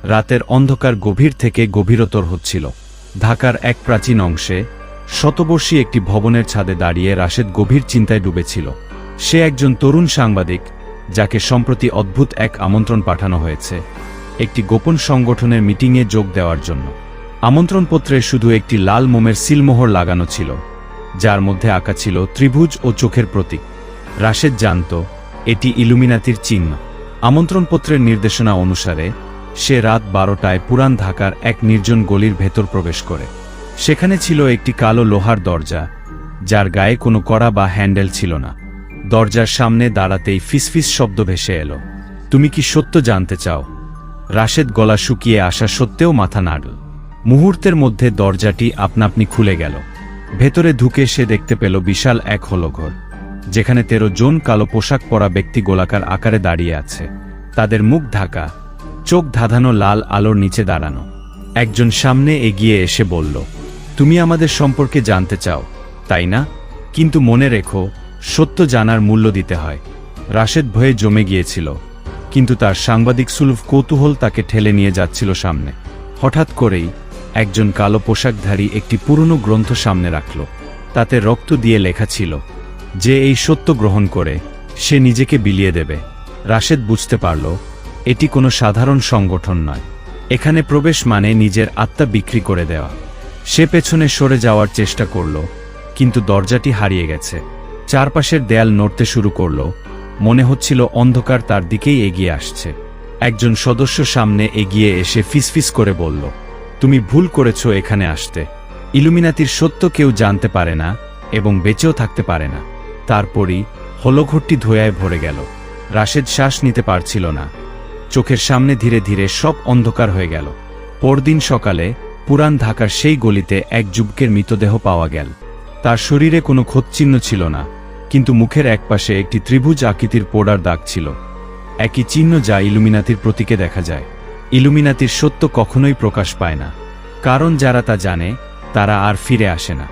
রাতের অন্ধকার গভীর থেকে গভীরতর হচ্ছিল। ঢাকার এক প্রাচীন অংশে শতবর্ষী একটি ভবনের ছাদে দাঁড়িয়ে রাশেদ গভীর চিন্তায় ডুবেছিল। সে একজন তরুণ সাংবাদিক, যাকে সম্প্রতি অদ্ভুত এক আমন্ত্রণ পাঠানো হয়েছে একটি গোপন সংগঠনের মিটিংয়ে যোগ দেওয়ার জন্য। আমন্ত্রণপত্রে শুধু একটি লাল মোমের সিলমোহর লাগানো ছিল, যার মধ্যে আঁকা ছিল ত্রিভুজ ও চোখের প্রতীক। রাশেদ জানত এটি ইলুমিনাতির চিহ্ন। আমন্ত্রণপত্রের নির্দেশনা অনুসারে সে রাত 12টায় পুরান ঢাকার এক নির্জন গলির ভেতর প্রবেশ করে। সেখানে ছিল একটি কালো লোহার দরজা, যার গায়ে কোনো কড়া বা হ্যান্ডেল ছিল না। দরজার সামনে দাঁড়াতেই ফিসফিস শব্দ ভেসে এলো, তুমি কি সত্য জানতে চাও? রাশেদ গলা শুকিয়ে আসা সত্ত্বেও মাথা নাড়ল। মুহূর্তের মধ্যে দরজাটি আপনা-আপনি খুলে গেল। ভেতরে ঢুকে সে দেখতে পেল বিশাল এক হলঘর, যেখানে 13 জন কালো পোশাক পরা ব্যক্তি গোলাকার আকারে দাঁড়িয়ে আছে। তাদের মুখ ঢাকা, চোখ ধাঁধানো লাল আলোর নিচে দাঁড়ানো। একজন সামনে এগিয়ে এসে বলল, তুমি আমাদের সম্পর্কে জানতে চাও, তাই না? কিন্তু মনে রেখো, সত্য জানার মূল্য দিতে হয়। রাশেদ ভয়ে জমে গিয়েছিল, কিন্তু তার সাংবাদিক সুলভ কৌতূহল তাকে ঠেলে নিয়ে যাচ্ছিল সামনে। হঠাৎ করেই একজন কালো পোশাকধারী একটি পুরনো গ্রন্থ সামনে রাখল। তাতে রক্ত দিয়ে লেখা ছিল, যে এই সত্য গ্রহণ করে সে নিজেকে বিলিয়ে দেবে। রাশেদ বুঝতে পারল এটি কোনো সাধারণ সংগঠন নয়। এখানে প্রবেশ মানে নিজের আত্মা বিক্রি করে দেওয়া। সে পেছনে সরে যাওয়ার চেষ্টা করল, কিন্তু দরজাটি হারিয়ে গেছে। চারপাশের দেয়াল নড়তে শুরু করল, মনে হচ্ছিল অন্ধকার তার দিকেই এগিয়ে আসছে। একজন সদস্য সামনে এগিয়ে এসে ফিসফিস করে বলল, তুমি ভুল করেছ এখানে আসতে। ইলুমিনাতির সত্য কেউ জানতে পারে না এবং বেঁচেও থাকতে পারে না। তারপরই হলঘরটি ধোঁয়ায় ভরে গেল। রাশেদ শ্বাস নিতে পারছিল না। চোখের সামনে ধীরে ধীরে সব অন্ধকার হয়ে গেল। পরদিন সকালে পুরান ঢাকার সেই গলিতে এক যুবকের মৃতদেহ পাওয়া গেল। তার শরীরে কোনো ক্ষতচিহ্ন ছিল না, কিন্তু মুখের একপাশে একটি ত্রিভুজ আকৃতির পোড়ার দাগ ছিল, একই চিহ্ন যা ইলুমিনাতির প্রতীকে দেখা যায়। ইলুমিনাতির সত্য কখনোই প্রকাশ পায় না, কারণ যারা তা জানে তারা আর ফিরে আসে না।